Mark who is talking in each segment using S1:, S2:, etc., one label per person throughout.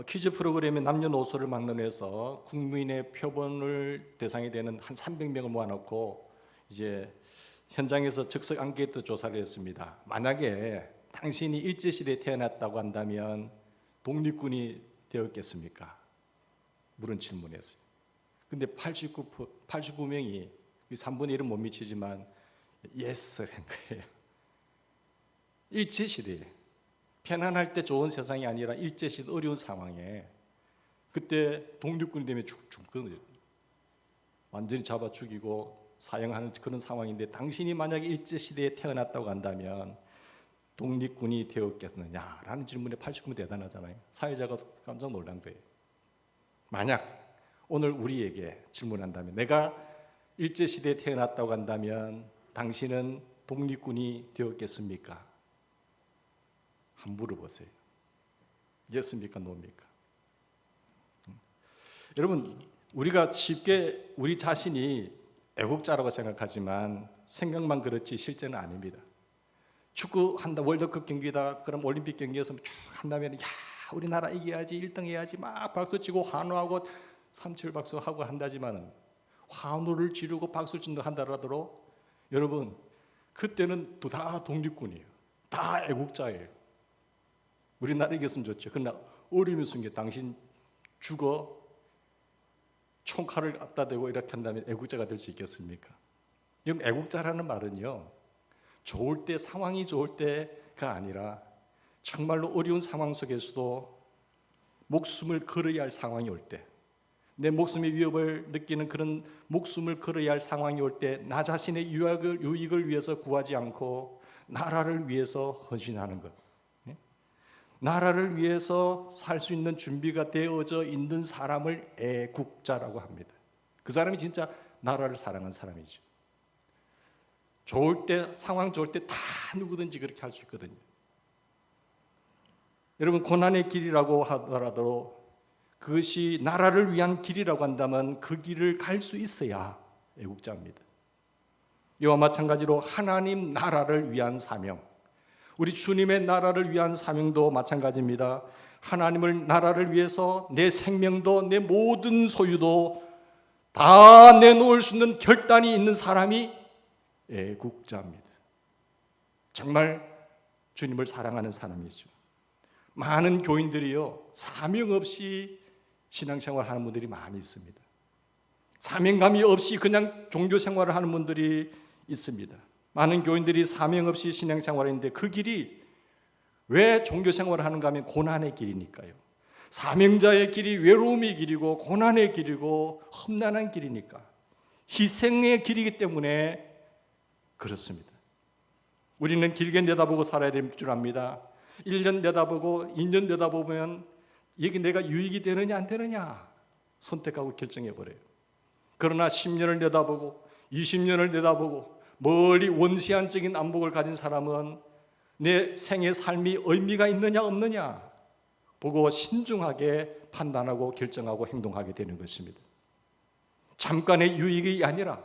S1: 퀴즈 프로그램의 남녀노소를 막론해서 국민의 표본을 대상이 되는 한 300명을 모아놓고 이제 현장에서 즉석 앙케이트 조사를 했습니다. 만약에 당신이 일제시대에 태어났다고 한다면 독립군이 되었겠습니까? 물은 질문이었어요. 근데 89명이 3분의 1은 못 미치지만 예스를 한 거예요. 일제시대에 편안할 때 좋은 세상이 아니라 일제시대 어려운 상황에 그때 독립군이 되면 죽거든요. 완전히 잡아 죽이고 사형하는 그런 상황인데 당신이 만약에 일제시대에 태어났다고 한다면 독립군이 되었겠느냐라는 질문에 89명 대단하잖아요. 사회자가 깜짝 놀란 거예요. 만약 오늘 우리에게 질문한다면 내가 일제시대에 태어났다고 한다면 당신은 독립군이 되었겠습니까? 한번 물어보세요. 예스입니까? 노입니까? 여러분, 우리가 쉽게 우리 자신이 애국자라고 생각하지만 생각만 그렇지 실제는 아닙니다. 축구한다, 월드컵 경기다, 그럼 올림픽 경기에서 쭉 한다면 야 우리나라 이겨야지, 1등 해야지 막 박수치고 환호하고 삼칠박수하고 한다지만은 환호를 지르고 박수 친다 한다라도 여러분 그때는 또 다 독립군이에요. 다 애국자예요. 우리나라 이겼으면 좋죠. 그러나 어려움의 순간 당신 죽어 총칼을 갖다 대고 이렇게 한다면 애국자가 될 수 있겠습니까? 여러분 애국자라는 말은요 좋을 때 상황이 좋을 때가 아니라 정말로 어려운 상황 속에서도 목숨을 걸어야 할 상황이 올 때, 내 목숨의 위협을 느끼는 그런 목숨을 걸어야 할 상황이 올 때 나 자신의 유익을 위해서 구하지 않고 나라를 위해서 헌신하는 것, 나라를 위해서 살 수 있는 준비가 되어져 있는 사람을 애국자라고 합니다. 그 사람이 진짜 나라를 사랑하는 사람이죠. 좋을 때, 상황 좋을 때 다 누구든지 그렇게 할 수 있거든요. 여러분 고난의 길이라고 하더라도 그것이 나라를 위한 길이라고 한다면 그 길을 갈 수 있어야 애국자입니다. 이와 마찬가지로 하나님 나라를 위한 사명, 우리 주님의 나라를 위한 사명도 마찬가지입니다. 하나님을 나라를 위해서 내 생명도 내 모든 소유도 다 내놓을 수 있는 결단이 있는 사람이 애국자입니다. 정말 주님을 사랑하는 사람이죠. 많은 교인들이요 사명 없이 신앙생활을 하는 분들이 많이 있습니다. 사명감이 없이 그냥 종교생활을 하는 분들이 있습니다. 많은 교인들이 사명 없이 신앙생활을 했는데 그 길이 왜 종교생활을 하는가 하면 고난의 길이니까요. 사명자의 길이 외로움의 길이고 고난의 길이고 험난한 길이니까 희생의 길이기 때문에 그렇습니다. 우리는 길게 내다보고 살아야 될 줄 압니다. 1년 내다보고 2년 내다보면 이게 내가 유익이 되느냐 안 되느냐 선택하고 결정해버려요. 그러나 10년을 내다보고 20년을 내다보고 멀리 원시한적인 안목을 가진 사람은 내 생의 삶이 의미가 있느냐 없느냐 보고 신중하게 판단하고 결정하고 행동하게 되는 것입니다. 잠깐의 유익이 아니라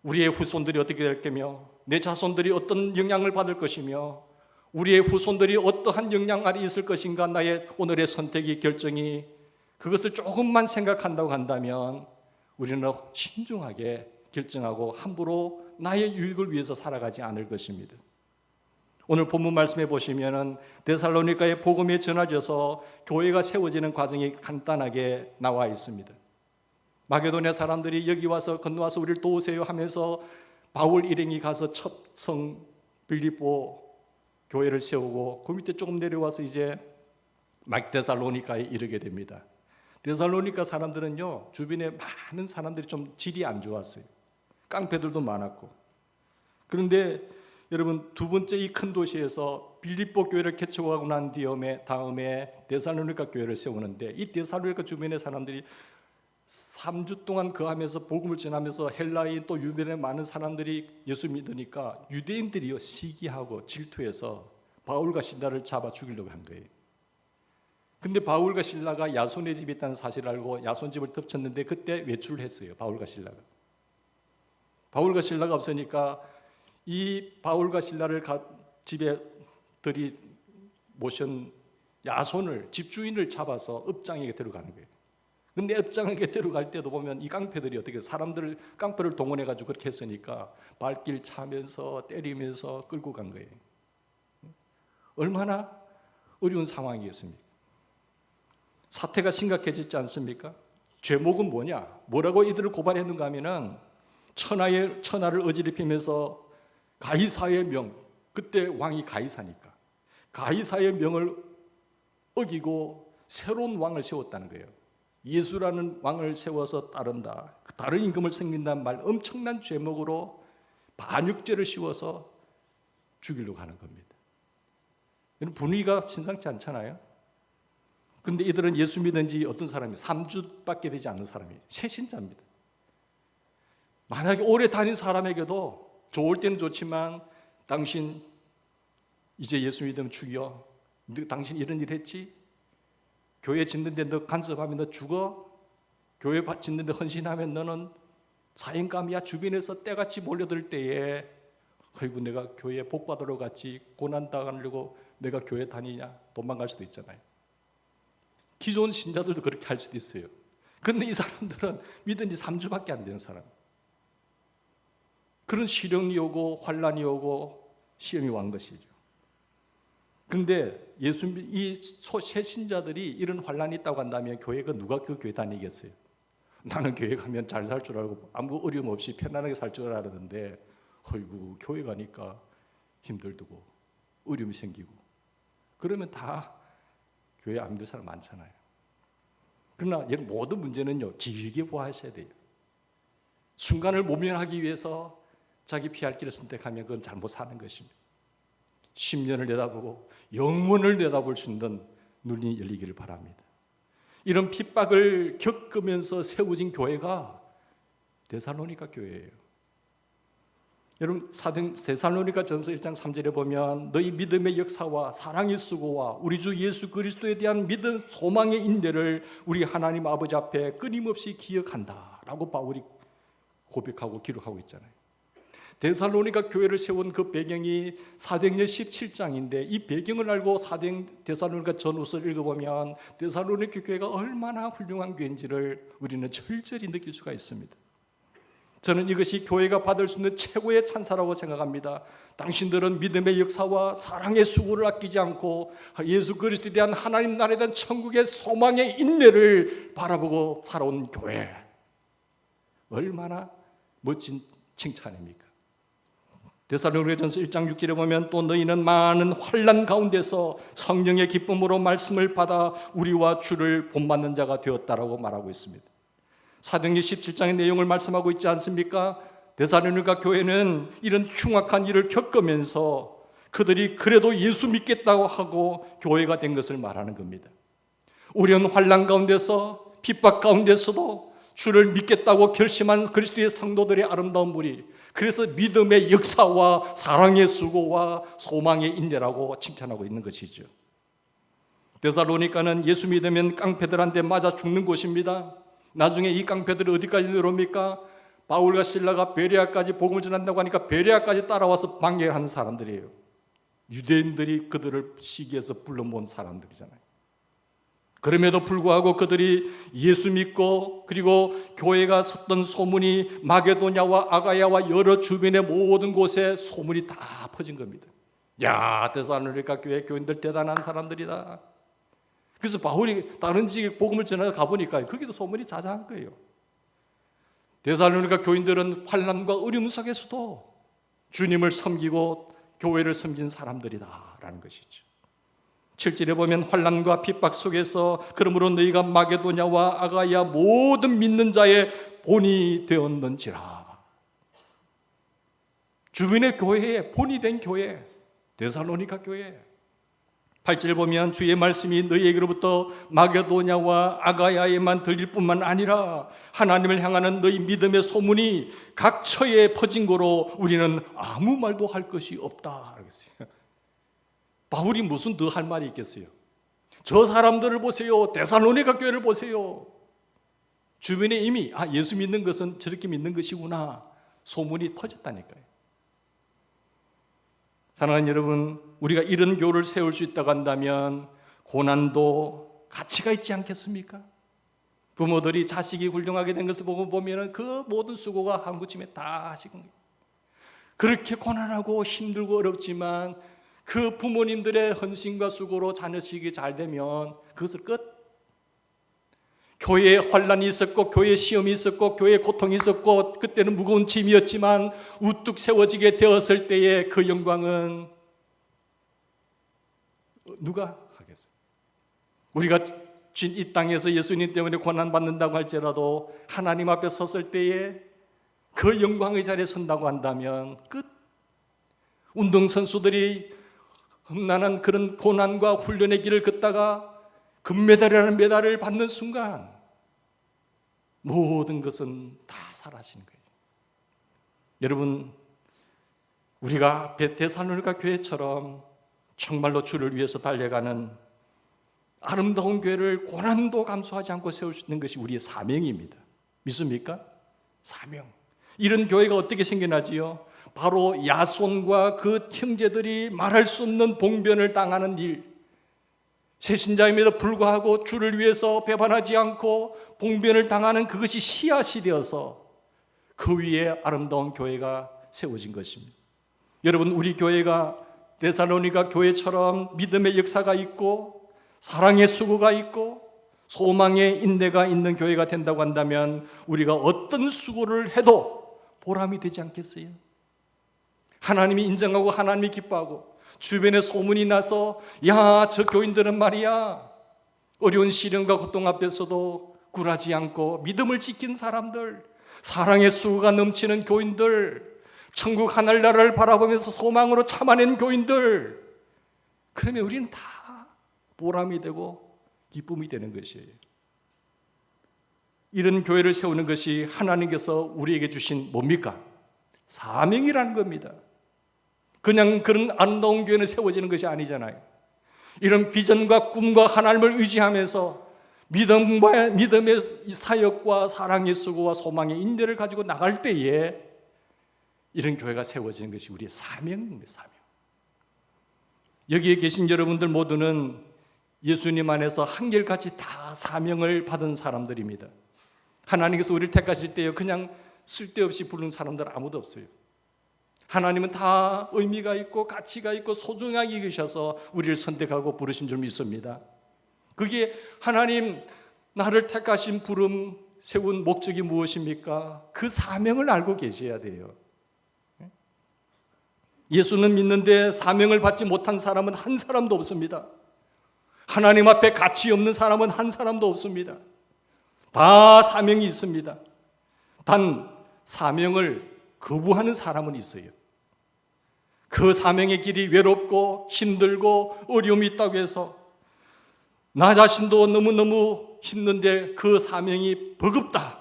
S1: 우리의 후손들이 어떻게 될 거며 내 자손들이 어떤 영향을 받을 것이며 우리의 후손들이 어떠한 영향 아래 있을 것인가 나의 오늘의 선택이 결정이 그것을 조금만 생각한다고 한다면 우리는 신중하게 결정하고 함부로 나의 유익을 위해서 살아가지 않을 것입니다. 오늘 본문 말씀해 보시면은 데살로니가의 복음이 전해져서 교회가 세워지는 과정이 간단하게 나와 있습니다. 마게도냐 사람들이 여기 와서 건너와서 우리를 도우세요 하면서 바울 일행이 가서 첫 성 빌립보 교회를 세우고 그 밑에 조금 내려와서 이제 데살로니가에 이르게 됩니다. 데살로니가 사람들은요 주변에 많은 사람들이 좀 질이 안 좋았어요. 깡패들도 많았고. 그런데 여러분 두 번째 이 큰 도시에서 빌립보 교회를 개척하고 난 다음에 데살로니가 교회를 세우는데 이 데살로니가 주변의 사람들이 3주 동안 거하면서 복음을 전하면서 헬라인 또 유대인의 많은 사람들이 예수 믿으니까 유대인들이요 시기하고 질투해서 바울과 실라를 잡아 죽이려고 한 거예요. 근데 바울과 실라가 야손의 집에 있다는 사실을 알고 야손 집을 덮쳤는데 그때 외출을 했어요. 바울과 실라가 없으니까 이 바울과 실라를 집에 들이 모신 야손을, 집주인을 잡아서 업장에게 데려가는 거예요. 근데 업장에게 데려갈 때도 보면 이 깡패들이 어떻게 사람들을, 깡패를 동원해가지고 그렇게 했으니까 발길 차면서 때리면서 끌고 간 거예요. 얼마나 어려운 상황이겠습니까? 사태가 심각해졌지 않습니까? 죄목은 뭐냐? 뭐라고 이들을 고발했는가 하면은 천하를 어지럽히면서 가이사의 명, 그때 왕이 가이사니까 가이사의 명을 어기고 새로운 왕을 세웠다는 거예요. 예수라는 왕을 세워서 따른다, 다른 임금을 섬긴다는 말, 엄청난 죄목으로 반역죄를 씌워서 죽이려고 하는 겁니다. 분위기가 심상치 않잖아요. 근데 이들은 예수 믿은 지 어떤 사람이 3주밖에 되지 않는 사람이에요. 새신자입니다. 만약에 오래 다닌 사람에게도 좋을 때는 좋지만 당신 이제 예수 믿으면 죽여. 당신 이런 일 했지? 교회 짓는데 너 간섭하면 너 죽어? 교회 짓는데 헌신하면 너는 사형감이야. 주변에서 때같이 몰려들 때에 아이고 내가 교회에 복 받으러 갔지 고난당하려고 내가 교회 다니냐? 도망갈 수도 있잖아요. 기존 신자들도 그렇게 할 수도 있어요. 그런데 이 사람들은 믿은 지 3주밖에 안 되는 사람. 그런 시련이 오고 환란이 오고 시험이 왕 것이죠. 그런데 이 새신자들이 이런 환란이 있다고 한다면 교회가 누가 그 교회 다니겠어요? 나는 교회 가면 잘 살 줄 알고 아무 어려움 없이 편안하게 살 줄 알았는데 어이구 교회 가니까 힘들고 어려움이 생기고 그러면 다 교회 안 믿을 사람 많잖아요. 그러나 모든 문제는요 길게 보아하셔야 돼요. 순간을 모면하기 위해서 자기 피할 길을 선택하면 그건 잘못 사는 것입니다. 10년을 내다보고 영원을 내다볼 수 있는 눈이 열리기를 바랍니다. 이런 핍박을 겪으면서 세워진 교회가 데살로니가 교회예요. 여러분 데살로니가 전서 1장 3절에 보면 너희 믿음의 역사와 사랑의 수고와 우리 주 예수 그리스도에 대한 믿음 소망의 인내를 우리 하나님 아버지 앞에 끊임없이 기억한다라고 바울이 고백하고 기록하고 있잖아요. 데살로니가 교회를 세운 그 배경이 사도행전 17장인데 이 배경을 알고 데살로니가 전후서를 읽어보면 데살로니가 교회가 얼마나 훌륭한 교회인지를 우리는 철저히 느낄 수가 있습니다. 저는 이것이 교회가 받을 수 있는 최고의 찬사라고 생각합니다. 당신들은 믿음의 역사와 사랑의 수고를 아끼지 않고 예수 그리스도에 대한 하나님 나라에 대한 천국의 소망의 인내를 바라보고 살아온 교회. 얼마나 멋진 칭찬입니까? 데살로니가전서 1장 6절에 보면 또 너희는 많은 환난 가운데서 성령의 기쁨으로 말씀을 받아 우리와 주를 본받는 자가 되었다라고 말하고 있습니다. 사도행전 17장의 내용을 말씀하고 있지 않습니까? 데살로니가 교회는 이런 흉악한 일을 겪으면서 그들이 그래도 예수 믿겠다고 하고 교회가 된 것을 말하는 겁니다. 어려운 환난 가운데서 핍박 가운데서도 주를 믿겠다고 결심한 그리스도의 성도들의 아름다운 무리, 그래서 믿음의 역사와 사랑의 수고와 소망의 인내라고 칭찬하고 있는 것이죠. 데살로니가는 예수 믿으면 깡패들한테 맞아 죽는 곳입니다. 나중에 이 깡패들이 어디까지 내려옵니까? 바울과 실라가 베레아까지 복음을 전한다고 하니까 베레아까지 따라와서 방해를 하는 사람들이에요. 유대인들이 그들을 시기해서 불러 모은 사람들이잖아요. 그럼에도 불구하고 그들이 예수 믿고 그리고 교회가 섰던 소문이 마게도냐와 아가야와 여러 주변의 모든 곳에 소문이 다 퍼진 겁니다. 야, 데살로니가 교회 교인들 대단한 사람들이다. 그래서 바울이 다른 지역 복음을 전하러 가보니까 거기도 소문이 자자한 거예요. 데살로니가 교인들은 환난과 어려움 속에서도 주님을 섬기고 교회를 섬긴 사람들이다라는 것이죠. 7절에 보면 환난과 핍박 속에서 그러므로 너희가 마게도냐와 아가야 모든 믿는 자의 본이 되었는지라. 주변의 교회에 본이 된 교회, 데살로니가 교회. 8절에 보면 주의 말씀이 너희에게로부터 마게도냐와 아가야에만 들릴 뿐만 아니라 하나님을 향하는 너희 믿음의 소문이 각 처에 퍼진 거로 우리는 아무 말도 할 것이 없다. 바울이 무슨 더 할 말이 있겠어요? 저 사람들을 보세요. 데살로니가 교회를 보세요. 주변에 이미 예수 믿는 것은 저렇게 믿는 것이구나 소문이 퍼졌다니까요. 사랑하는 여러분, 우리가 이런 교회를 세울 수 있다고 한다면 고난도 가치가 있지 않겠습니까? 부모들이 자식이 훌륭하게 된 것을 보면 그 모든 수고가 한 구쯤에 다 하신 거예요. 그렇게 고난하고 힘들고 어렵지만 그 부모님들의 헌신과 수고로 자녀식이 잘 되면 그것을 끝. 교회에 환난이 있었고 교회에 시험이 있었고 교회에 고통이 있었고 그때는 무거운 짐이었지만 우뚝 세워지게 되었을 때의 그 영광은 누가 하겠어요? 우리가 이 땅에서 예수님 때문에 고난받는다고 할지라도 하나님 앞에 섰을 때에 그 영광의 자리에 선다고 한다면 끝. 운동선수들이 험난한 그런 고난과 훈련의 길을 걷다가 금메달이라는 메달을 받는 순간 모든 것은 다 사라지는 거예요. 여러분, 우리가 데살로니가 교회처럼 정말로 주를 위해서 달려가는 아름다운 교회를 고난도 감수하지 않고 세울 수 있는 것이 우리의 사명입니다. 믿습니까? 사명. 이런 교회가 어떻게 생겨나지요? 바로 야손과 그 형제들이 말할 수 없는 봉변을 당하는 일, 새신자임에도 불구하고 주를 위해서 배반하지 않고 봉변을 당하는 그것이 씨앗이 되어서 그 위에 아름다운 교회가 세워진 것입니다. 여러분, 우리 교회가 데살로니가 교회처럼 믿음의 역사가 있고 사랑의 수고가 있고 소망의 인내가 있는 교회가 된다고 한다면 우리가 어떤 수고를 해도 보람이 되지 않겠어요? 하나님이 인정하고 하나님이 기뻐하고 주변에 소문이 나서 야, 저 교인들은 말이야 어려운 시련과 고통 앞에서도 굴하지 않고 믿음을 지킨 사람들, 사랑의 수고가 넘치는 교인들, 천국 하늘나라를 바라보면서 소망으로 참아낸 교인들, 그러면 우리는 다 보람이 되고 기쁨이 되는 것이에요. 이런 교회를 세우는 것이 하나님께서 우리에게 주신 뭡니까? 사명이라는 겁니다. 그냥 그런 아름다운 교회는 세워지는 것이 아니잖아요. 이런 비전과 꿈과 하나님을 의지하면서 믿음의 사역과 사랑의 수고와 소망의 인내를 가지고 나갈 때에 이런 교회가 세워지는 것이 우리의 사명입니다. 사명. 여기에 계신 여러분들 모두는 예수님 안에서 한결같이 다 사명을 받은 사람들입니다. 하나님께서 우리를 택하실 때요 그냥 쓸데없이 부른 사람들 아무도 없어요. 하나님은 다 의미가 있고 가치가 있고 소중하게 여기셔서 우리를 선택하고 부르신 줄 믿습니다. 그게 하나님 나를 택하신 부름 세운 목적이 무엇입니까? 그 사명을 알고 계셔야 돼요. 예수는 믿는데 사명을 받지 못한 사람은 한 사람도 없습니다. 하나님 앞에 가치 없는 사람은 한 사람도 없습니다. 다 사명이 있습니다. 단 사명을 거부하는 사람은 있어요. 그 사명의 길이 외롭고 힘들고 어려움이 있다고 해서 나 자신도 너무너무 힘든데 그 사명이 버겁다,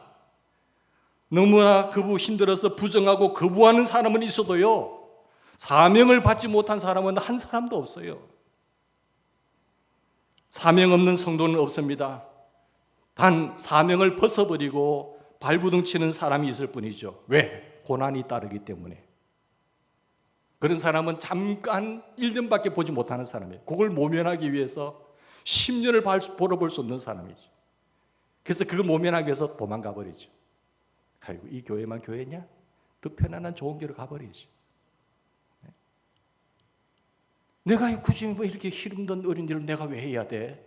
S1: 너무나 힘들어서 부정하고 거부하는 사람은 있어도요 사명을 받지 못한 사람은 한 사람도 없어요. 사명 없는 성도는 없습니다. 단 사명을 벗어버리고 발부둥 치는 사람이 있을 뿐이죠. 왜? 고난이 따르기 때문에. 그런 사람은 잠깐 1년밖에 보지 못하는 사람이에요. 그걸 모면하기 위해서 10년을 벌어볼 수 없는 사람이죠. 그래서 그걸 모면하기 위해서 도망가 버리죠. 아이고, 이 교회만 교회냐? 더 편안한 좋은 교회로 가버리죠. 내가 굳이 뭐 이렇게 힘든 어린 일을 내가 왜 해야 돼?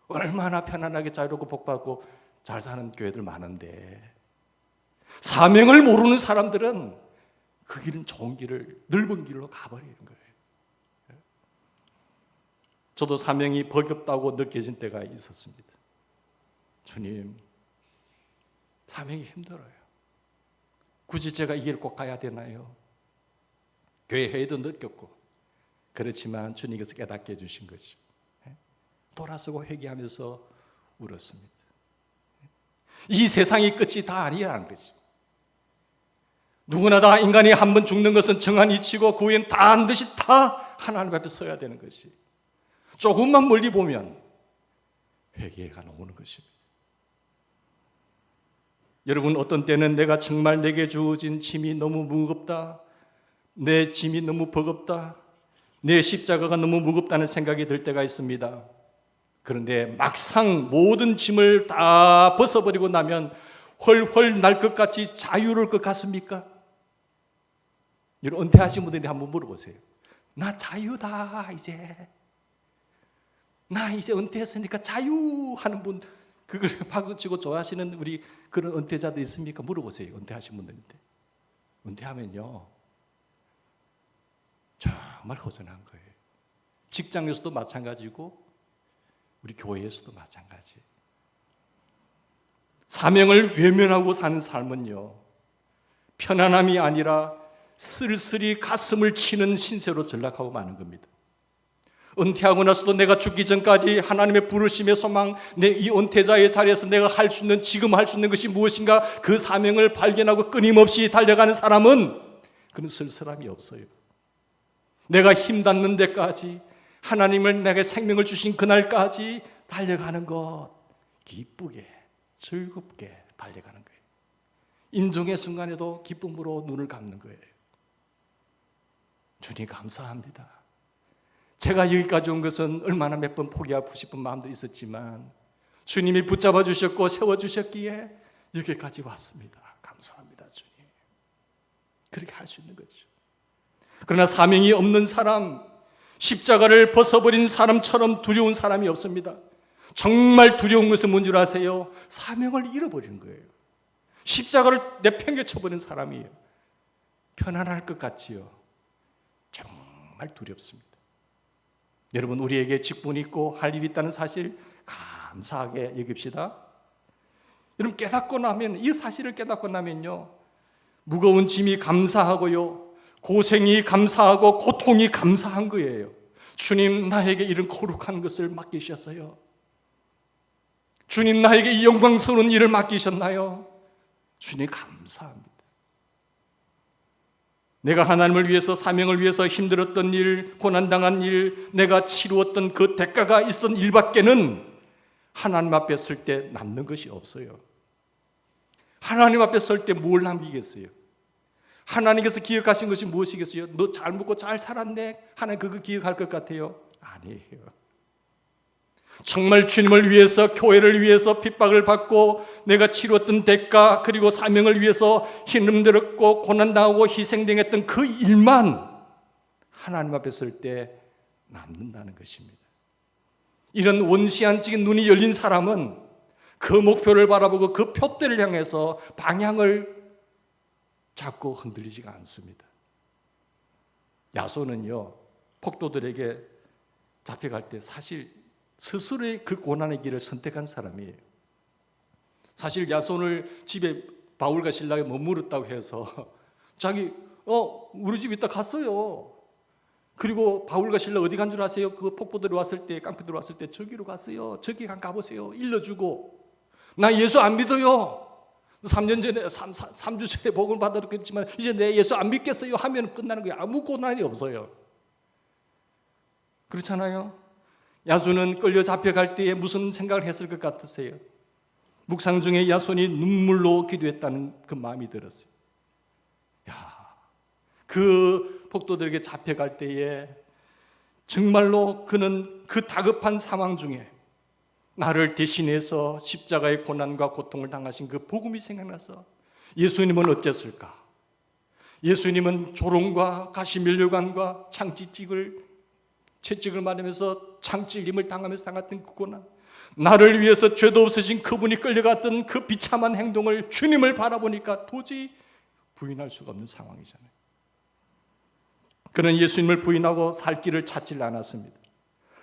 S1: 얼마나 편안하게 자유롭고 복받고 잘 사는 교회들 많은데. 사명을 모르는 사람들은 그 길은 좋은 길을, 넓은 길로 가버리는 거예요. 저도 사명이 버겁다고 느껴진 때가 있었습니다. 주님, 사명이 힘들어요. 굳이 제가 이 길을 꼭 가야 되나요? 교회 회의도 느꼈고, 그렇지만 주님께서 깨닫게 해주신 거죠. 돌아서고 회개하면서 울었습니다. 이 세상이 끝이 다 아니라는 거죠. 누구나 다 인간이 한 번 죽는 것은 정한 이치고 그 후엔 다 반드시 다 하나님 앞에 서야 되는 것이, 조금만 멀리 보면 회개가 나오는 것입니다. 여러분, 어떤 때는 내가 정말 내게 주어진 짐이 너무 무겁다, 내 짐이 너무 버겁다, 내 십자가가 너무 무겁다는 생각이 들 때가 있습니다. 그런데 막상 모든 짐을 다 벗어버리고 나면 훨훨 날 것 같이 자유로울 것 같습니까? 이런 은퇴하신 분들이 한번 물어보세요. 나 자유다 이제. 나 이제 은퇴했으니까 자유 하는 분, 그걸 박수치고 좋아하시는 우리 그런 은퇴자들 있습니까? 물어보세요. 은퇴하신 분들인데. 은퇴하면요 정말 허전한 거예요. 직장에서도 마찬가지고 우리 교회에서도 마찬가지. 사명을 외면하고 사는 삶은요 편안함이 아니라 쓸쓸히 가슴을 치는 신세로 전락하고 마는 겁니다. 은퇴하고 나서도 내가 죽기 전까지 하나님의 부르심의 소망, 내 이 은퇴자의 자리에서 내가 할 수 있는, 지금 할 수 있는 것이 무엇인가, 그 사명을 발견하고 끊임없이 달려가는 사람은 그런 쓸쓸함이 없어요. 내가 힘 닿는 데까지, 하나님을 내게 생명을 주신 그날까지 달려가는 것, 기쁘게 즐겁게 달려가는 거예요. 임종의 순간에도 기쁨으로 눈을 감는 거예요. 주님 감사합니다. 제가 여기까지 온 것은 얼마나 몇 번 포기하고 싶은 마음도 있었지만 주님이 붙잡아 주셨고 세워주셨기에 여기까지 왔습니다. 감사합니다 주님. 그렇게 할 수 있는 거죠. 그러나 사명이 없는 사람, 십자가를 벗어버린 사람처럼 두려운 사람이 없습니다. 정말 두려운 것은 뭔 줄 아세요? 사명을 잃어버리는 거예요. 십자가를 내팽개쳐버린 사람이에요. 편안할 것 같지요? 정말 두렵습니다. 여러분, 우리에게 직분이 있고 할 일이 있다는 사실 감사하게 여깁시다. 여러분, 깨닫고 나면, 이 사실을 깨닫고 나면요 무거운 짐이 감사하고요, 고생이 감사하고 고통이 감사한 거예요. 주님, 나에게 이런 거룩한 것을 맡기셨어요. 주님, 나에게 이 영광스러운 일을 맡기셨나요? 주님 감사합니다. 내가 하나님을 위해서, 사명을 위해서 힘들었던 일, 고난당한 일, 내가 치루었던 그 대가가 있었던 일밖에는 하나님 앞에 설 때 남는 것이 없어요. 하나님 앞에 설 때 뭘 남기겠어요? 하나님께서 기억하신 것이 무엇이겠어요? 너 잘 먹고 잘 살았네? 하나님 그거 기억할 것 같아요? 아니에요. 정말 주님을 위해서, 교회를 위해서 핍박을 받고 내가 치루었던 대가, 그리고 사명을 위해서 힘들었고 고난당하고 희생당했던 그 일만 하나님 앞에 설 때 남는다는 것입니다. 이런 원시한적인 눈이 열린 사람은 그 목표를 바라보고 그 표대를 향해서 방향을 잡고 흔들리지가 않습니다. 야손은요 폭도들에게 잡혀갈 때 사실 스스로의 그 고난의 길을 선택한 사람이에요. 사실 야손을 집에 바울과 실라에 머무르다고 해서 자기 우리 집 있다 갔어요. 그리고 바울과 실라 어디 간 줄 아세요? 그 폭포들이 왔을 때, 깡패들 왔을 때 저기로 갔어요. 저기 가보세요. 일러주고, 나 예수 안 믿어요. 3주 전에 복음을 받아도 그랬지만 이제 내 예수 안 믿겠어요 하면 끝나는 거예요. 아무 고난이 없어요. 그렇잖아요. 야손은 끌려 잡혀갈 때에 무슨 생각을 했을 것 같으세요? 묵상 중에 야손이 눈물로 기도했다는 그 마음이 들었어요. 그 폭도들에게 잡혀갈 때에 정말로 그는 그 다급한 상황 중에 나를 대신해서 십자가의 고난과 고통을 당하신 그 복음이 생각나서 예수님은 어땠을까? 예수님은 조롱과 가시면류관과 채찍을 맞으면서 창찔림을 당하면서 당했던 그 고난, 나를 위해서 죄도 없으신 그분이 끌려갔던 그 비참한 행동을 주님을 바라보니까 도저히 부인할 수가 없는 상황이잖아요. 그는 예수님을 부인하고 살 길을 찾지 않았습니다.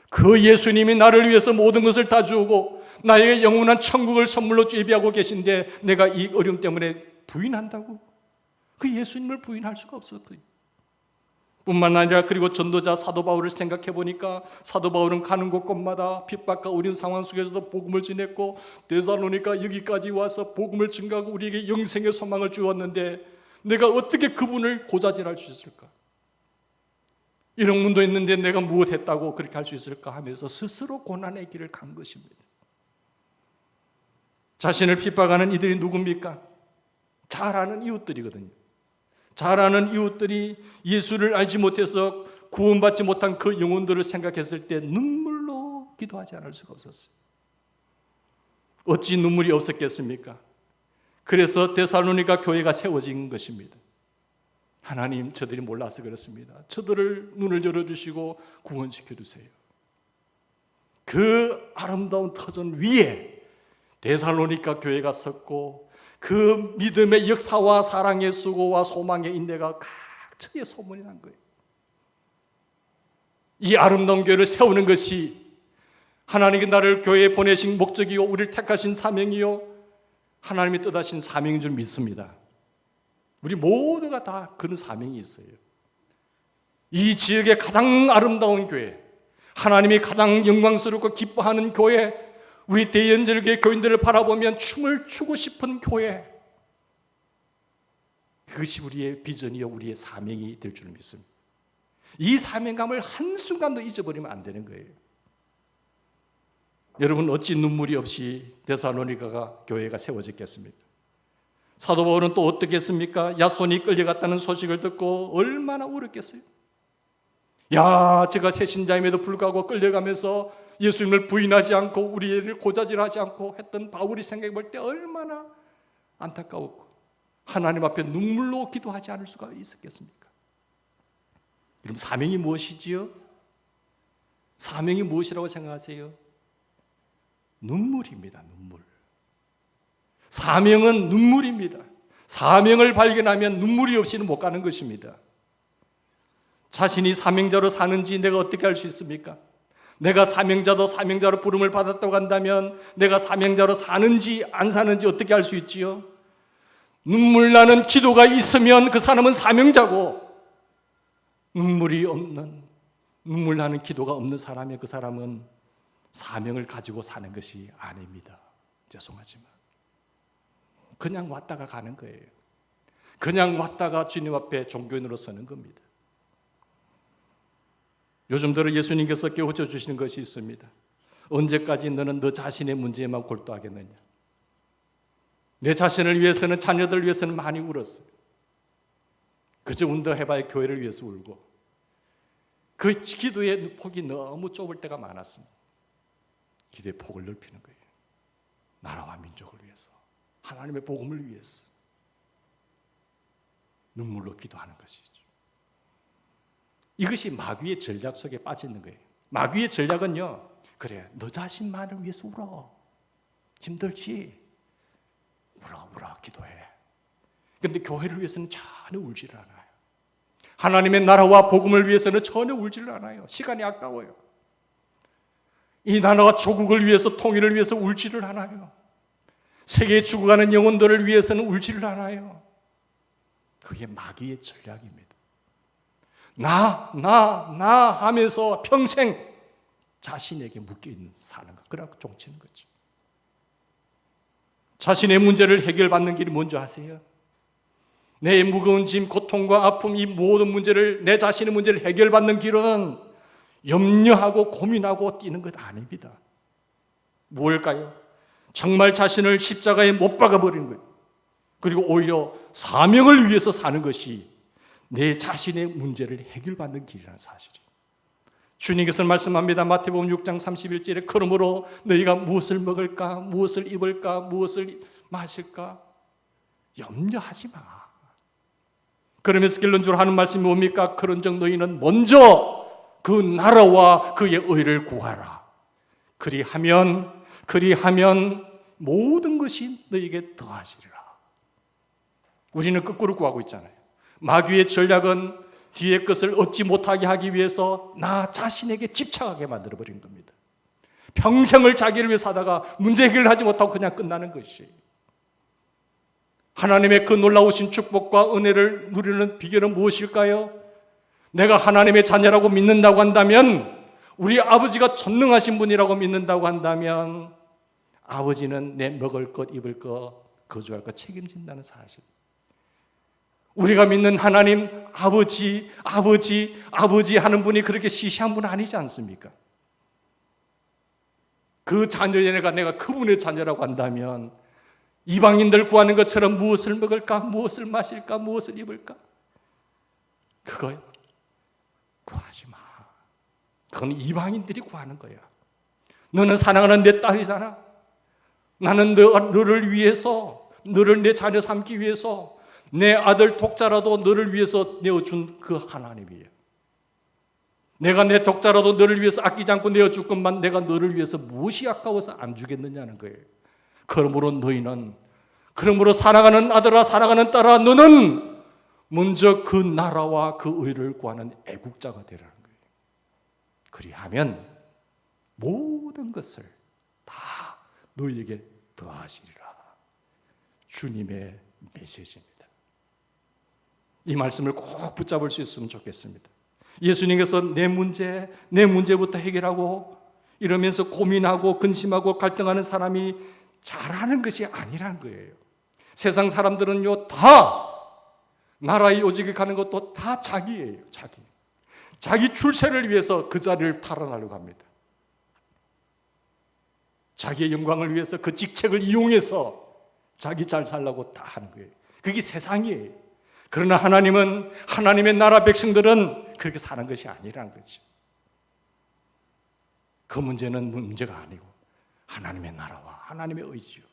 S1: 그 예수님이 나를 위해서 모든 것을 다 주고 나에게 영원한 천국을 선물로 예비하고 계신데 내가 이 어려움 때문에 부인한다고? 그 예수님을 부인할 수가 없었거든요. 뿐만 아니라 그리고 전도자 사도 바울을 생각해 보니까 사도 바울은 가는 곳곳마다 핍박과 어려운 상황 속에서도 복음을 전했고 데살로니가 여기까지 와서 복음을 증거하고 우리에게 영생의 소망을 주었는데 내가 어떻게 그분을 고자질할 수 있을까? 이런 분도 있는데 내가 무엇했다고 그렇게 할 수 있을까 하면서 스스로 고난의 길을 간 것입니다. 자신을 핍박하는 이들이 누굽니까? 잘 아는 이웃들이거든요. 잘 아는 이웃들이 예수를 알지 못해서 구원받지 못한 그 영혼들을 생각했을 때 눈물로 기도하지 않을 수가 없었어요. 어찌 눈물이 없었겠습니까? 그래서 데살로니가 교회가 세워진 것입니다. 하나님, 저들이 몰라서 그렇습니다. 저들을 눈을 열어주시고 구원시켜 주세요. 그 아름다운 터전 위에 데살로니가 교회가 섰고 그 믿음의 역사와 사랑의 수고와 소망의 인내가 각처에 소문이 난 거예요. 이 아름다운 교회를 세우는 것이 하나님이 나를 교회에 보내신 목적이요, 우리를 택하신 사명이요, 하나님이 뜻하신 사명인 줄 믿습니다. 우리 모두가 다 그런 사명이 있어요. 이 지역의 가장 아름다운 교회, 하나님이 가장 영광스럽고 기뻐하는 교회, 우리 대연절교회 교인들을 바라보면 춤을 추고 싶은 교회, 그것이 우리의 비전이요, 우리의 사명이 될 줄 믿습니다. 이 사명감을 한순간도 잊어버리면 안 되는 거예요. 여러분, 어찌 눈물이 없이 데살로니가 교회가 세워졌겠습니까? 사도 바울은 또 어떻게 했습니까? 야손이 끌려갔다는 소식을 듣고 얼마나 울었겠어요. 야, 제가 새신자임에도 불구하고 끌려가면서 예수님을 부인하지 않고 우리를 고자질하지 않고 했던 바울이 생각해 볼 때 얼마나 안타까웠고 하나님 앞에 눈물로 기도하지 않을 수가 있었겠습니까? 그럼 사명이 무엇이지요? 사명이 무엇이라고 생각하세요? 눈물입니다. 눈물. 사명은 눈물입니다. 사명을 발견하면 눈물이 없이는 못 가는 것입니다. 자신이 사명자로 사는지 내가 어떻게 알 수 있습니까? 내가 사명자도 사명자로 부름을 받았다고 한다면 내가 사명자로 사는지 안 사는지 어떻게 알 수 있지요? 눈물 나는 기도가 있으면 그 사람은 사명자고, 눈물이 없는, 눈물 나는 기도가 없는 사람이 그 사람은 사명을 가지고 사는 것이 아닙니다. 죄송하지만 그냥 왔다가 가는 거예요. 그냥 왔다가 주님 앞에 종교인으로 서는 겁니다. 요즘 들어 예수님께서 깨우쳐 주시는 것이 있습니다. 언제까지 너는 너 자신의 문제에만 골도하겠느냐? 내 자신을 위해서는, 자녀들을 위해서는 많이 울었어요. 그저 운동해봐야 교회를 위해서 울고, 그 기도의 폭이 너무 좁을 때가 많았습니다. 기도의 폭을 넓히는 거예요. 나라와 민족을 위해서, 하나님의 복음을 위해서 눈물로 기도하는 것이죠. 이것이 마귀의 전략 속에 빠져 있는 거예요. 마귀의 전략은요, 그래, 너 자신만을 위해서 울어. 힘들지? 울어, 기도해. 그런데 교회를 위해서는 전혀 울지를 않아요. 하나님의 나라와 복음을 위해서는 전혀 울지를 않아요. 시간이 아까워요. 이 나라와 조국을 위해서, 통일을 위해서 울지를 않아요. 세계에 죽어가는 영혼들을 위해서는 울지를 않아요. 그게 마귀의 전략입니다. 나 하면서 평생 자신에게 묶여있는 사는 것, 그래서 종치는 거죠. 자신의 문제를 해결받는 길이 뭔지 아세요? 내 무거운 짐, 고통과 아픔, 이 모든 문제를, 내 자신의 문제를 해결받는 길은 염려하고 고민하고 뛰는 것 아닙니다. 뭘까요? 정말 자신을 십자가에 못 박아버리는 거예요. 그리고 오히려 사명을 위해서 사는 것이 내 자신의 문제를 해결받는 길이라는 사실이에요. 주님께서 말씀합니다. 마태복음 6장 31절에 그러므로 너희가 무엇을 먹을까, 무엇을 입을까, 무엇을 마실까 염려하지 마. 그러면서 결론적으로 하는 말씀이 뭡니까? 그런즉 너희는 먼저 그 나라와 그의 의를 구하라. 그리하면 모든 것이 너희에게 더하시리라. 우리는 거꾸로 구하고 있잖아요. 마귀의 전략은 뒤의 것을 얻지 못하게 하기 위해서 나 자신에게 집착하게 만들어버린 겁니다. 평생을 자기를 위해 사다가 문제 해결을 하지 못하고 그냥 끝나는 것이, 하나님의 그 놀라우신 축복과 은혜를 누리는 비결은 무엇일까요? 내가 하나님의 자녀라고 믿는다고 한다면, 우리 아버지가 전능하신 분이라고 믿는다고 한다면 아버지는 내 먹을 것, 입을 것, 거주할 것 책임진다는 사실. 우리가 믿는 하나님, 아버지 하는 분이 그렇게 시시한 분 아니지 않습니까? 그 자녀의 내가 그분의 자녀라고 한다면 이방인들 구하는 것처럼 무엇을 먹을까, 무엇을 마실까, 무엇을 입을까, 그거 구하지 마. 그건 이방인들이 구하는 거야. 너는 사랑하는 내 딸이잖아. 나는 너를 위해서, 너를 내 자녀 삼기 위해서 내 아들 독자라도 너를 위해서 내어준 그 하나님이에요. 내가 내 독자라도 너를 위해서 아끼지 않고 내어줄 것만 내가 너를 위해서 무엇이 아까워서 안 주겠느냐는 거예요. 그러므로 사랑하는 아들아, 사랑하는 딸아, 너는 먼저 그 나라와 그 의를 구하는 애국자가 되라는 거예요. 그리하면 모든 것을 다 너희에게 더하시리라. 주님의 메시지입니다. 이 말씀을 꼭 붙잡을 수 있으면 좋겠습니다. 예수님께서 내 문제부터 해결하고 이러면서 고민하고 근심하고 갈등하는 사람이 잘하는 것이 아니란 거예요. 세상 사람들은요, 다 나라의 오직에 가는 것도 다 자기예요. 자기 출세를 위해서 그 자리를 탈환하려고 합니다. 자기의 영광을 위해서 그 직책을 이용해서 자기 잘 살려고 다 하는 거예요. 그게 세상이에요. 그러나 하나님은, 하나님의 나라 백성들은 그렇게 사는 것이 아니라는 거죠. 그 문제는 문제가 아니고 하나님의 나라와 하나님의 의지요.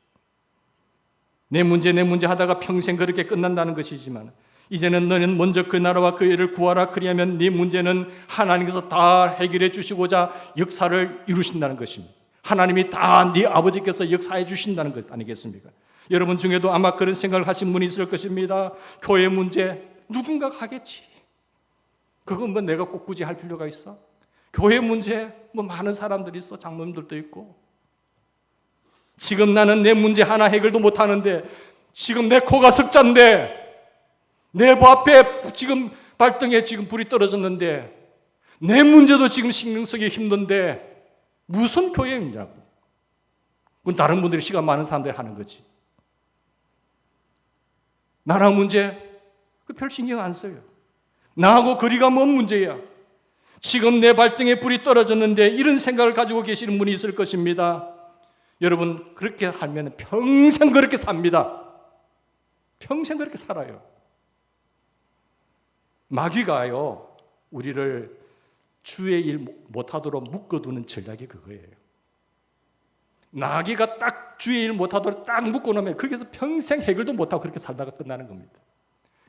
S1: 내 문제 하다가 평생 그렇게 끝난다는 것이지만 이제는 너는 먼저 그 나라와 그 의를 구하라. 그리하면 네 문제는 하나님께서 다 해결해 주시고자 역사를 이루신다는 것입니다. 하나님이 다 네 아버지께서 역사해 주신다는 것 아니겠습니까? 여러분 중에도 아마 그런 생각을 하신 분이 있을 것입니다. 교회 문제 누군가 하겠지. 그건 뭐 내가 꼭 굳이 할 필요가 있어? 교회 문제 뭐 많은 사람들이 있어. 장로님들도 있고. 지금 나는 내 문제 하나 해결도 못하는데, 지금 내 코가 석잔데, 내 앞에 지금 발등에 지금 불이 떨어졌는데, 내 문제도 지금 신경 쓰기 힘든데 무슨 교회냐고. 그건 다른 분들이 시간 많은 사람들이 하는 거지. 나라 문제 별 신경 안 써요. 나하고 거리가 먼 문제야. 지금 내 발등에 불이 떨어졌는데 이런 생각을 가지고 계시는 분이 있을 것입니다. 여러분, 그렇게 살면 평생 그렇게 삽니다. 평생 그렇게 살아요. 마귀가요, 우리를 주의 일 못하도록 묶어두는 전략이 그거예요. 나귀가 딱 주의 일 못하도록 딱 묶어놓으면 거기서 평생 해결도 못하고 그렇게 살다가 끝나는 겁니다.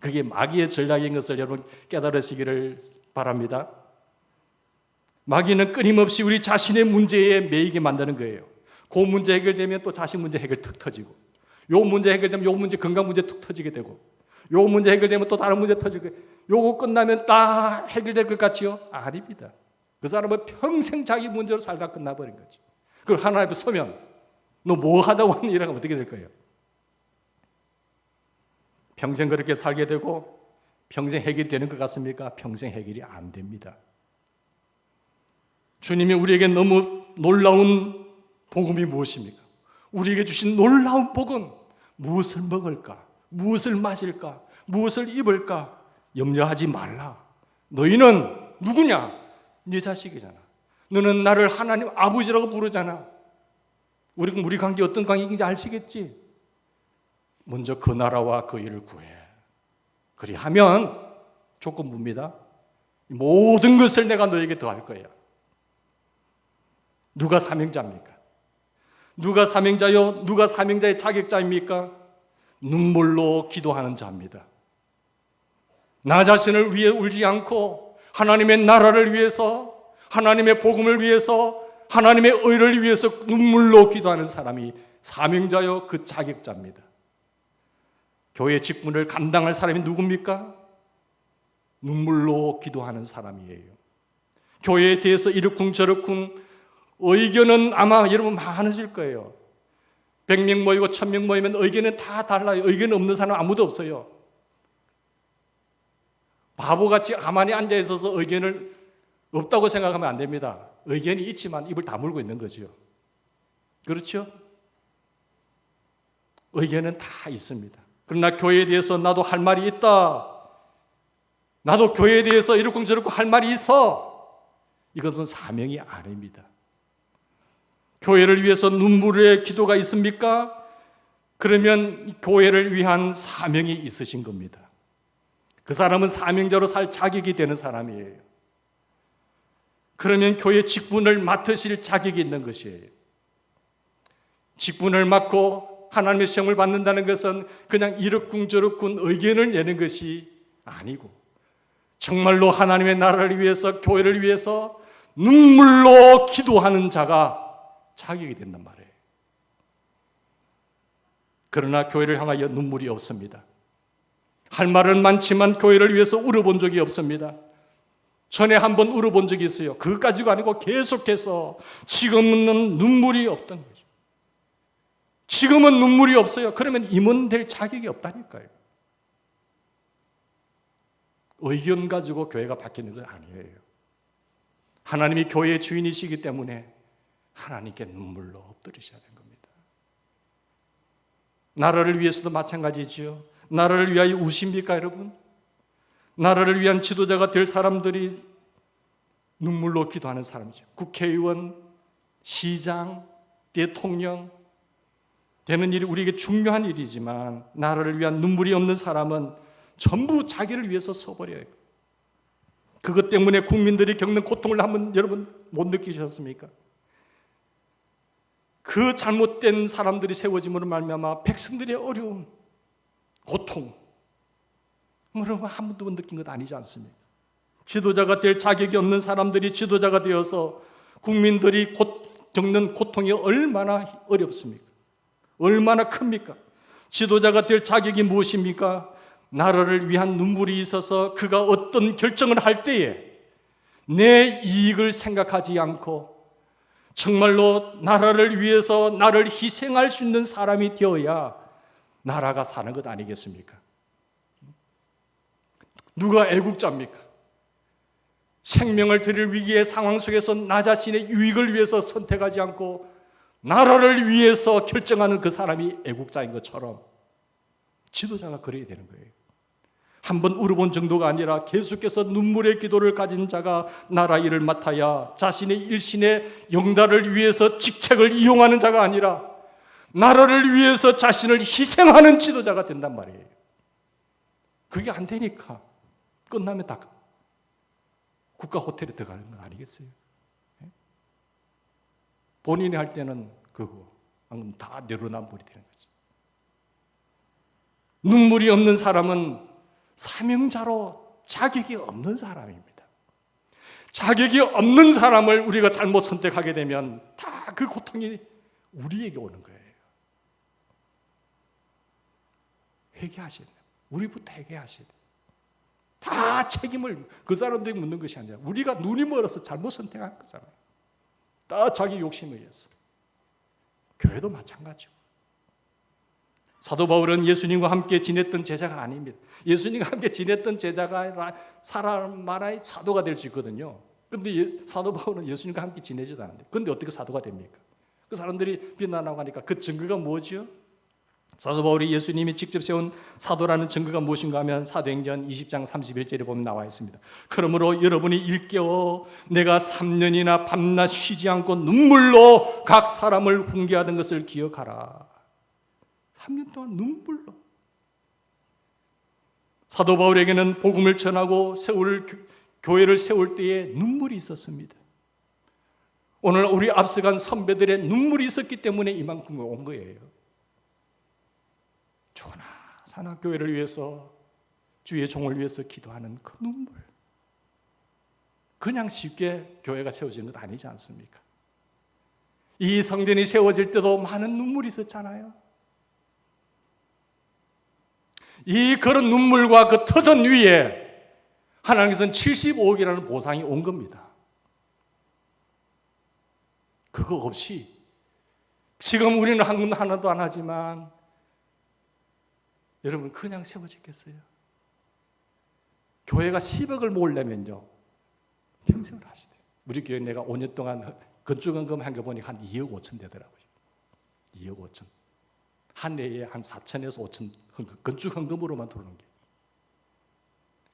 S1: 그게 마귀의 전략인 것을 여러분 깨달으시기를 바랍니다. 마귀는 끊임없이 우리 자신의 문제에 매이게 만드는 거예요. 그 문제 해결되면 또 자신 문제 해결 툭 터지고, 요 문제 해결되면 요 문제 건강 문제 툭 터지게 되고, 요 문제 해결되면 또 다른 문제 터지고, 요거 끝나면 다 해결될 것 같지요? 아닙니다. 그 사람은 평생 자기 문제로 살다 끝나버린 거죠. 그걸 하나님 앞에 서면 너 뭐 하다 왔니? 이러면 어떻게 될 거예요? 평생 그렇게 살게 되고 평생 해결이 되는 것 같습니까? 평생 해결이 안 됩니다. 주님이 우리에게 너무 놀라운 복음이 무엇입니까? 우리에게 주신 놀라운 복음, 무엇을 먹을까? 무엇을 마실까? 무엇을 입을까? 염려하지 말라. 너희는 누구냐? 네 자식이잖아. 너는 나를 하나님 아버지라고 부르잖아. 우리 관계 어떤 관계인지 아시겠지? 먼저 그 나라와 그 일을 구해. 그리하면 조건부입니다. 모든 것을 내가 너에게 더할 거야. 누가 사명자입니까? 누가 사명자요? 누가 사명자의 자격자입니까? 눈물로 기도하는 자입니다. 나 자신을 위해 울지 않고 하나님의 나라를 위해서, 하나님의 복음을 위해서, 하나님의 의를 위해서 눈물로 기도하는 사람이 사명자요, 그 자격자입니다. 교회 직분을 감당할 사람이 누굽니까? 눈물로 기도하는 사람이에요. 교회에 대해서 이러쿵 저러쿵 의견은 아마 여러분 많으실 거예요. 100명 모이고 1000명 모이면 의견은 다 달라요. 의견 없는 사람 아무도 없어요. 바보같이 가만히 앉아 있어서 의견을 없다고 생각하면 안 됩니다. 의견이 있지만 입을 다물고 있는 거죠. 그렇죠? 의견은 다 있습니다. 그러나 교회에 대해서 나도 할 말이 있다. 나도 교회에 대해서 이렇고 저렇고 할 말이 있어. 이것은 사명이 아닙니다. 교회를 위해서 눈물의 기도가 있습니까? 그러면 교회를 위한 사명이 있으신 겁니다. 그 사람은 사명자로 살 자격이 되는 사람이에요. 그러면 교회 직분을 맡으실 자격이 있는 것이에요. 직분을 맡고 하나님의 시험을 받는다는 것은 그냥 이러쿵저러쿵 의견을 내는 것이 아니고 정말로 하나님의 나라를 위해서, 교회를 위해서 눈물로 기도하는 자가 자격이 된단 말이에요. 그러나 교회를 향하여 눈물이 없습니다. 할 말은 많지만 교회를 위해서 울어본 적이 없습니다. 전에 한번 울어본 적이 있어요. 그것 가지고 아니고 계속해서 지금은 눈물이 없던 거죠. 지금은 눈물이 없어요. 그러면 임원될 자격이 없다니까요. 의견 가지고 교회가 바뀌는 건 아니에요. 하나님이 교회의 주인이시기 때문에 하나님께 눈물로 엎드리셔야 되는 겁니다. 나라를 위해서도 마찬가지죠. 나라를 위하여 우십니까, 여러분? 나라를 위한 지도자가 될 사람들이 눈물로 기도하는 사람이죠. 국회의원, 시장, 대통령 되는 일이 우리에게 중요한 일이지만 나라를 위한 눈물이 없는 사람은 전부 자기를 위해서 써버려요. 그것 때문에 국민들이 겪는 고통을 한번 여러분 못 느끼셨습니까? 그 잘못된 사람들이 세워짐으로 말미암아 백성들의 어려움, 고통, 여러분 한 번도 못 느낀 것 아니지 않습니까? 지도자가 될 자격이 없는 사람들이 지도자가 되어서 국민들이 겪는 고통이 얼마나 어렵습니까? 얼마나 큽니까? 지도자가 될 자격이 무엇입니까? 나라를 위한 눈물이 있어서 그가 어떤 결정을 할 때에 내 이익을 생각하지 않고 정말로 나라를 위해서 나를 희생할 수 있는 사람이 되어야 나라가 사는 것 아니겠습니까? 누가 애국자입니까? 생명을 드릴 위기의 상황 속에서 나 자신의 유익을 위해서 선택하지 않고 나라를 위해서 결정하는 그 사람이 애국자인 것처럼 지도자가 그래야 되는 거예요. 한번 울어본 정도가 아니라 계속해서 눈물의 기도를 가진 자가 나라 일을 맡아야 자신의 일신의 영달을 위해서 직책을 이용하는 자가 아니라 나라를 위해서 자신을 희생하는 지도자가 된단 말이에요. 그게 안 되니까 끝나면 다 국가 호텔에 들어가는 건 아니겠어요? 본인이 할 때는 그거 다 내로남불이 되는 거죠. 눈물이 없는 사람은 사명자로 자격이 없는 사람입니다. 자격이 없는 사람을 우리가 잘못 선택하게 되면 다 그 고통이 우리에게 오는 거예요. 회개하셔야 돼요. 우리부터 회개하셔야 돼요. 다 책임을 그 사람들이 묻는 것이 아니라 우리가 눈이 멀어서 잘못 선택한 거잖아요. 다 자기 욕심에 의해서. 교회도 마찬가지고. 사도 바울은 예수님과 함께 지냈던 제자가 아닙니다. 예수님과 함께 지냈던 제자가 사람 나라의 사도가 될 수 있거든요. 그런데 사도 바울은 예수님과 함께 지내지도 않는데 그런데 어떻게 사도가 됩니까? 그 사람들이 비난하고 하니까 그 증거가 뭐지요? 사도 바울이 예수님이 직접 세운 사도라는 증거가 무엇인가 하면 사도행전 20장 31절에 보면 나와 있습니다. 그러므로 여러분이 일깨워 내가 3년이나 밤낮 쉬지 않고 눈물로 각 사람을 훈계하던 것을 기억하라. 3년 동안 눈물로. 사도 바울에게는 복음을 전하고 교회를 세울 때에 눈물이 있었습니다. 오늘 우리 앞서간 선배들의 눈물이 있었기 때문에 이만큼 온 거예요. 주나 산악교회를 위해서 주의 종을 위해서 기도하는 그 눈물. 그냥 쉽게 교회가 세워지는 것 아니지 않습니까? 이 성전이 세워질 때도 많은 눈물이 있었잖아요. 그런 눈물과 그 터전 위에 하나님께서는 75억이라는 보상이 온 겁니다. 그거 없이 지금 우리는 한군 하나도 안 하지만 여러분 그냥 세워지겠어요? 교회가 10억을 모으려면요 평생을 하시대요. 우리 교회 내가 5년 동안 건축헌금 한 거 보니까 한 2억 5천 되더라고요. 2억 5천. 한 해에 한 4천에서 5천 건축헌금으로만 들어오는 게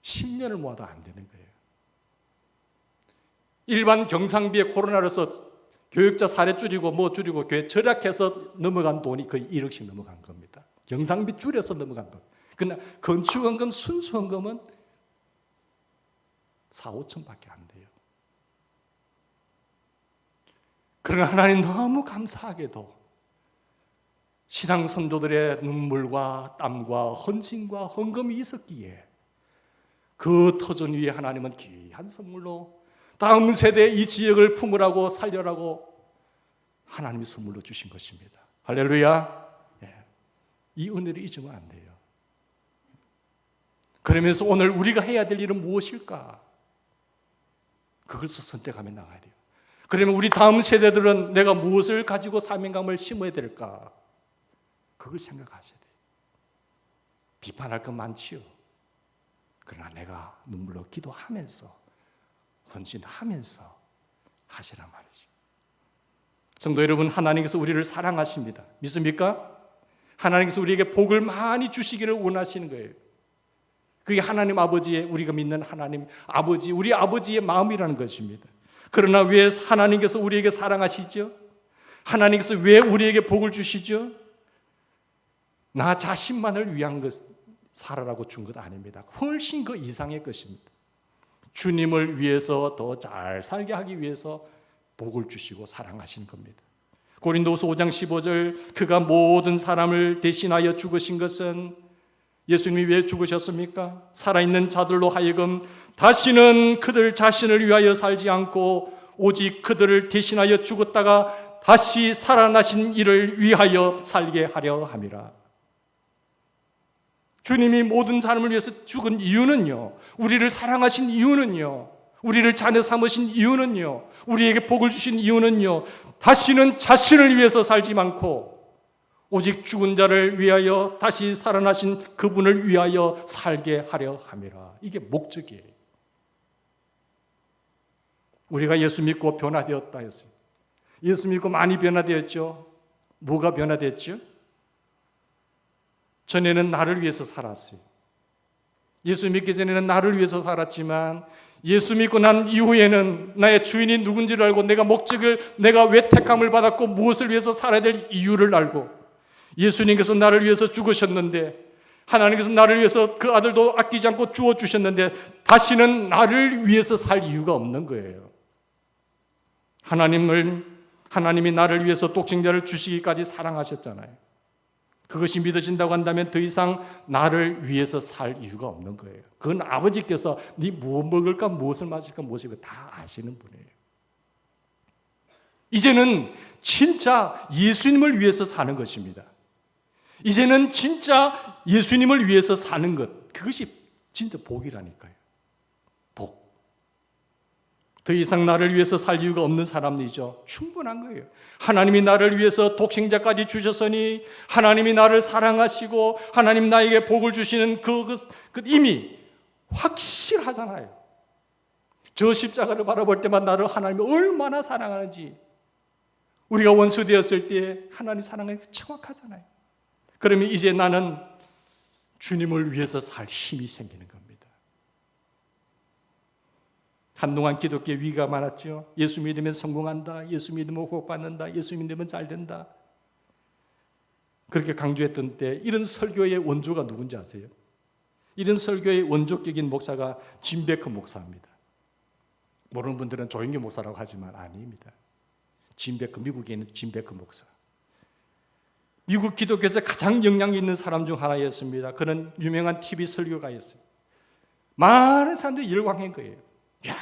S1: 10년을 모아도 안 되는 거예요. 일반 경상비에 코로나로서 교육자 사례 줄이고 뭐 줄이고 교회 절약해서 넘어간 돈이 거의 1억씩 넘어간 겁니다. 경상비 줄여서 넘어간 돈. 그러나 건축헌금 순수헌금은 4, 5천밖에 안 돼요. 그러나 하나님 너무 감사하게도 신앙 선조들의 눈물과 땀과 헌신과 헌금이 있었기에 그 터전 위에 하나님은 귀한 선물로 다음 세대에 이 지역을 품으라고 살려라고 하나님이 선물로 주신 것입니다. 할렐루야. 이 은혜를 잊으면 안 돼요. 그러면서 오늘 우리가 해야 될 일은 무엇일까? 그것을 선택하며 나가야 돼요. 그러면 우리 다음 세대들은 내가 무엇을 가지고 사명감을 심어야 될까? 그걸 생각하셔야 돼요. 비판할 건 많지요. 그러나 내가 눈물로 기도하면서 헌신하면서 하시란 말이죠. 성도 여러분, 하나님께서 우리를 사랑하십니다. 믿습니까? 하나님께서 우리에게 복을 많이 주시기를 원하시는 거예요. 그게 하나님 아버지의, 우리가 믿는 하나님 아버지, 우리 아버지의 마음이라는 것입니다. 그러나 왜 하나님께서 우리에게 사랑하시죠? 하나님께서 왜 우리에게 복을 주시죠? 나 자신만을 위한 것 살아라고 준 것 아닙니다. 훨씬 그 이상의 것입니다. 주님을 위해서 더 잘 살게 하기 위해서 복을 주시고 사랑하신 겁니다. 고린도후서 5장 15절, 그가 모든 사람을 대신하여 죽으신 것은, 예수님이 왜 죽으셨습니까? 살아있는 자들로 하여금 다시는 그들 자신을 위하여 살지 않고 오직 그들을 대신하여 죽었다가 다시 살아나신 이를 위하여 살게 하려 함이라. 주님이 모든 사람을 위해서 죽은 이유는요, 우리를 사랑하신 이유는요, 우리를 자녀 삼으신 이유는요, 우리에게 복을 주신 이유는요, 다시는 자신을 위해서 살지 않고 오직 죽은 자를 위하여 다시 살아나신 그분을 위하여 살게 하려 함이라. 이게 목적이에요. 우리가 예수 믿고 변화되었다 했어요. 예수 믿고 많이 변화되었죠. 뭐가 변화됐죠? 전에는 나를 위해서 살았어요. 예수 믿기 전에는 나를 위해서 살았지만 예수 믿고 난 이후에는 나의 주인이 누군지를 알고 내가 목적을, 내가 왜 택함을 받았고 무엇을 위해서 살아야 될 이유를 알고, 예수님께서 나를 위해서 죽으셨는데, 하나님께서 나를 위해서 그 아들도 아끼지 않고 주어주셨는데 다시는 나를 위해서 살 이유가 없는 거예요. 하나님이 나를 위해서 독생자를 주시기까지 사랑하셨잖아요. 그것이 믿어진다고 한다면 더 이상 나를 위해서 살 이유가 없는 거예요. 그건 아버지께서 네 무엇 먹을까, 무엇을 마실까, 무엇을 다 아시는 분이에요. 이제는 진짜 예수님을 위해서 사는 것입니다. 이제는 진짜 예수님을 위해서 사는 것, 그것이 진짜 복이라니까요. 복. 더 이상 나를 위해서 살 이유가 없는 사람이죠. 충분한 거예요. 하나님이 나를 위해서 독생자까지 주셨으니, 하나님이 나를 사랑하시고 하나님 나에게 복을 주시는 그 이미 확실하잖아요. 저 십자가를 바라볼 때만 나를 하나님이 얼마나 사랑하는지, 우리가 원수 되었을 때 하나님 사랑이 정확하잖아요. 그러면 이제 나는 주님을 위해서 살 힘이 생기는 겁니다. 한동안 기독교에 위가 많았죠. 예수 믿으면 성공한다, 예수 믿으면 복받는다, 예수 믿으면 잘 된다. 그렇게 강조했던 때 이런 설교의 원조가 누군지 아세요? 이런 설교의 원조격인 목사가 짐베크 목사입니다. 모르는 분들은 조영규 목사라고 하지만 아닙니다. 짐베크, 미국에 있는 짐베크 목사. 미국 기독교에서 가장 영향이 있는 사람 중 하나였습니다. 그는 유명한 TV 설교가였어요. 많은 사람들이 열광한 거예요. 야,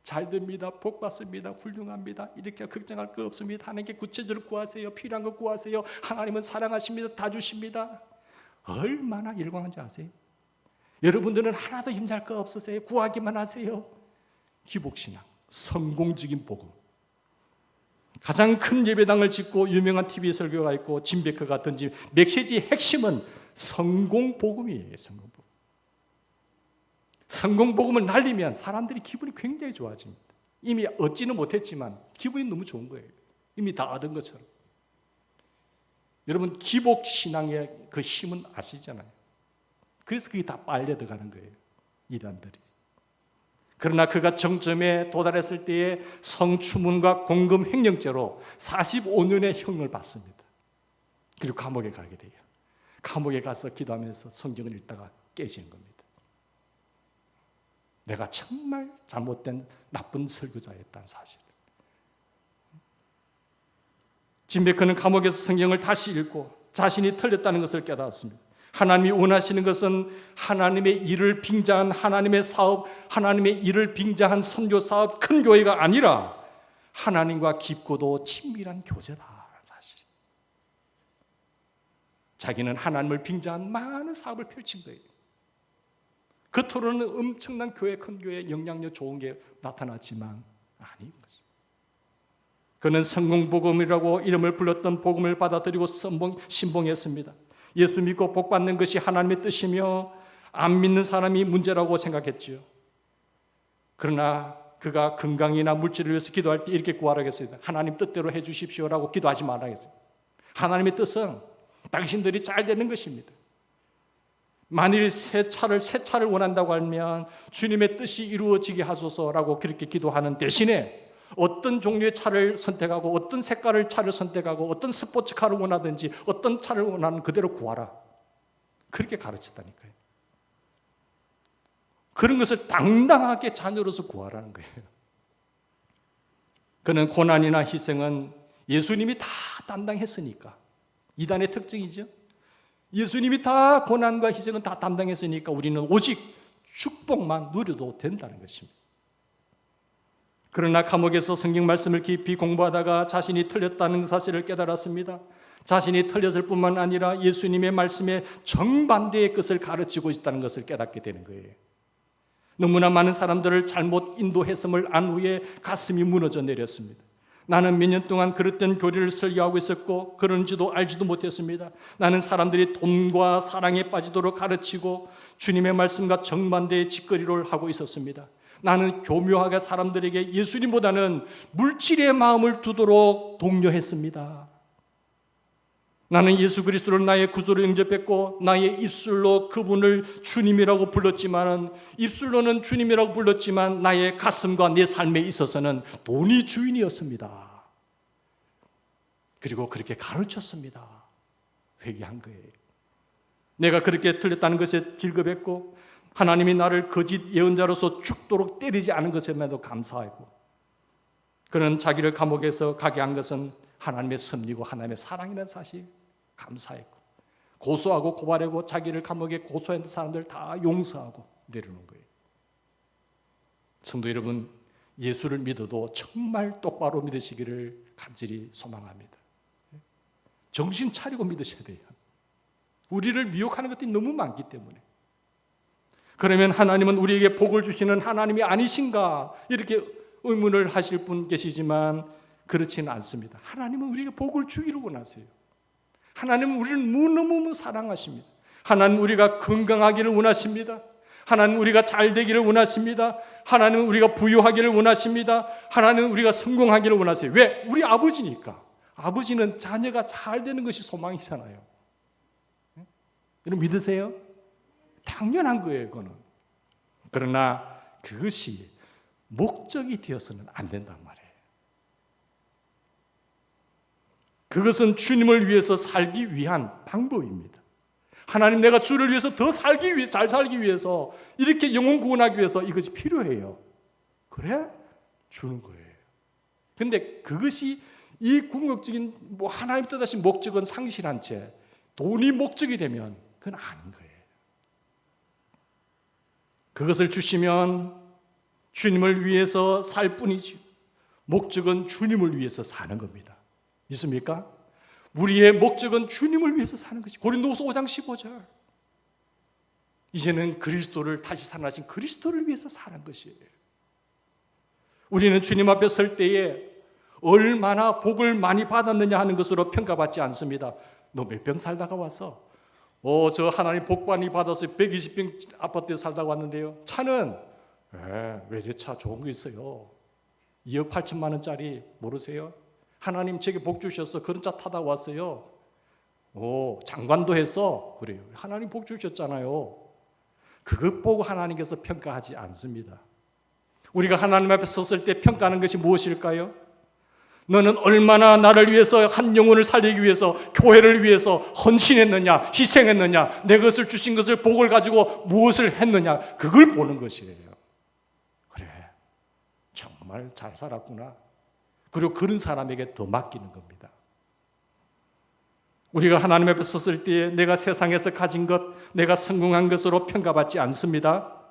S1: 잘 됩니다. 복 받습니다. 훌륭합니다. 이렇게 걱정할 거 없습니다. 하나님께 구체적으로 구하세요. 필요한 거 구하세요. 하나님은 사랑하십니다. 다 주십니다. 얼마나 열광한지 아세요? 여러분들은 하나도 힘들 거 없으세요. 구하기만 하세요. 기복신앙, 성공적인 복음. 가장 큰 예배당을 짓고 유명한 TV 설교가 있고 짐베크가 던진 메시지의 핵심은 성공복음이에요. 성공복음. 성공복음을 날리면 사람들이 기분이 굉장히 좋아집니다. 이미 얻지는 못했지만 기분이 너무 좋은 거예요. 이미 다 얻은 것처럼. 여러분, 기복신앙의 그 힘은 아시잖아요. 그래서 그게 다 빨려 들어가는 거예요. 이단들이. 그러나 그가 정점에 도달했을 때에 성추문과 공금 횡령죄로 45년의 형을 받습니다. 그리고 감옥에 가게 돼요. 감옥에 가서 기도하면서 성경을 읽다가 깨지는 겁니다. 내가 정말 잘못된 나쁜 설교자였다는 사실. 짐 베커는 감옥에서 성경을 다시 읽고 자신이 틀렸다는 것을 깨달았습니다. 하나님이 원하시는 것은 하나님의 일을 빙자한 하나님의 사업, 하나님의 일을 빙자한 선교 사업, 큰 교회가 아니라 하나님과 깊고도 친밀한 교제다. 사실 자기는 하나님을 빙자한 많은 사업을 펼친 거예요. 겉으로는 엄청난 교회, 큰 교회, 영향력 좋은 게 나타났지만 아닌 거죠. 그는 성공복음이라고 이름을 불렀던 복음을 받아들이고 신봉했습니다. 예수 믿고 복 받는 것이 하나님의 뜻이며 안 믿는 사람이 문제라고 생각했지요. 그러나 그가 건강이나 물질을 위해서 기도할 때 이렇게 구하라고 했습니다. 하나님 뜻대로 해 주십시오라고 기도하지 말라고 했습니다. 하나님의 뜻은 당신들이 잘 되는 것입니다. 만일 새 차를 원한다고 하면 주님의 뜻이 이루어지게 하소서라고 그렇게 기도하는 대신에 어떤 종류의 차를 선택하고 어떤 색깔의 차를 선택하고 어떤 스포츠카를 원하든지 어떤 차를 원하는 그대로 구하라. 그렇게 가르쳤다니까요. 그런 것을 당당하게 자녀로서 구하라는 거예요. 그는 고난이나 희생은 예수님이 다 담당했으니까. 이단의 특징이죠. 예수님이 다 고난과 희생은 다 담당했으니까 우리는 오직 축복만 누려도 된다는 것입니다. 그러나 감옥에서 성경 말씀을 깊이 공부하다가 자신이 틀렸다는 사실을 깨달았습니다. 자신이 틀렸을 뿐만 아니라 예수님의 말씀에 정반대의 것을 가르치고 있다는 것을 깨닫게 되는 거예요. 너무나 많은 사람들을 잘못 인도했음을 안 후에 가슴이 무너져 내렸습니다. 나는 몇 년 동안 그릇된 교리를 설교하고 있었고 그런지도 알지도 못했습니다. 나는 사람들이 돈과 사랑에 빠지도록 가르치고 주님의 말씀과 정반대의 짓거리를 하고 있었습니다. 나는 교묘하게 사람들에게 예수님보다는 물질의 마음을 두도록 독려했습니다. 나는 예수 그리스도를 나의 구주로 영접했고 나의 입술로 그분을 주님이라고 불렀지만 입술로는 주님이라고 불렀지만 나의 가슴과 내 삶에 있어서는 돈이 주인이었습니다. 그리고 그렇게 가르쳤습니다. 회개한 거예요. 내가 그렇게 틀렸다는 것에 즐겁했고 하나님이 나를 거짓 예언자로서 죽도록 때리지 않은 것에도 감사하고 그는 자기를 감옥에서 가게 한 것은 하나님의 섭리고 하나님의 사랑이라는 사실 감사했고 고소하고 고발하고 자기를 감옥에 고소했던 사람들 다 용서하고 내려놓은 거예요. 성도 여러분, 예수를 믿어도 정말 똑바로 믿으시기를 간절히 소망합니다. 정신 차리고 믿으셔야 돼요. 우리를 미혹하는 것들이 너무 많기 때문에. 그러면 하나님은 우리에게 복을 주시는 하나님이 아니신가? 이렇게 의문을 하실 분 계시지만 그렇지는 않습니다. 하나님은 우리에게 복을 주기를 원하세요. 하나님은 우리를 너무너무 사랑하십니다. 하나님은 우리가 건강하기를 원하십니다. 하나님은 우리가 잘 되기를 원하십니다. 하나님은 우리가 부유하기를 원하십니다. 하나님은 우리가 성공하기를 원하세요. 왜? 우리 아버지니까. 아버지는 자녀가 잘 되는 것이 소망이잖아요. 여러분 믿으세요? 당연한 거예요, 그거는. 그러나 그것이 목적이 되어서는 안 된단 말이에요. 그것은 주님을 위해서 살기 위한 방법입니다. 하나님, 내가 주를 위해서 더 살기 위해, 잘 살기 위해서, 이렇게 영혼 구원하기 위해서 이것이 필요해요. 그래? 주는 거예요. 근데 그것이 이 궁극적인 하나님 뜻하신 목적은 상실한 채 돈이 목적이 되면 그건 아닌 거예요. 그것을 주시면 주님을 위해서 살 뿐이지 목적은 주님을 위해서 사는 겁니다. 믿습니까? 우리의 목적은 주님을 위해서 사는 것이 고린도후서 5장 15절. 이제는 그리스도를 다시 살아나신 그리스도를 위해서 사는 것이에요. 우리는 주님 앞에 설 때에 얼마나 복을 많이 받았느냐 하는 것으로 평가받지 않습니다. 너 몇 병 살다가 왔어? 저 하나님 복 많이 받아서 120평 아파트에 살다가 왔는데요. 차는 외제차 좋은 거 있어요. 2억 8천만 원짜리 모르세요? 하나님 제게 복 주셔서 그런 차 타다 왔어요. 장관도 했어. 그래요. 하나님 복 주셨잖아요. 그것 보고 하나님께서 평가하지 않습니다. 우리가 하나님 앞에 섰을 때 평가하는 것이 무엇일까요? 너는 얼마나 나를 위해서 한 영혼을 살리기 위해서 교회를 위해서 헌신했느냐, 희생했느냐, 내 것을 주신 것을 복을 가지고 무엇을 했느냐, 그걸 보는 것이에요. 그래, 정말 잘 살았구나. 그리고 그런 사람에게 더 맡기는 겁니다. 우리가 하나님 앞에 섰을 때에 내가 세상에서 가진 것, 내가 성공한 것으로 평가받지 않습니다.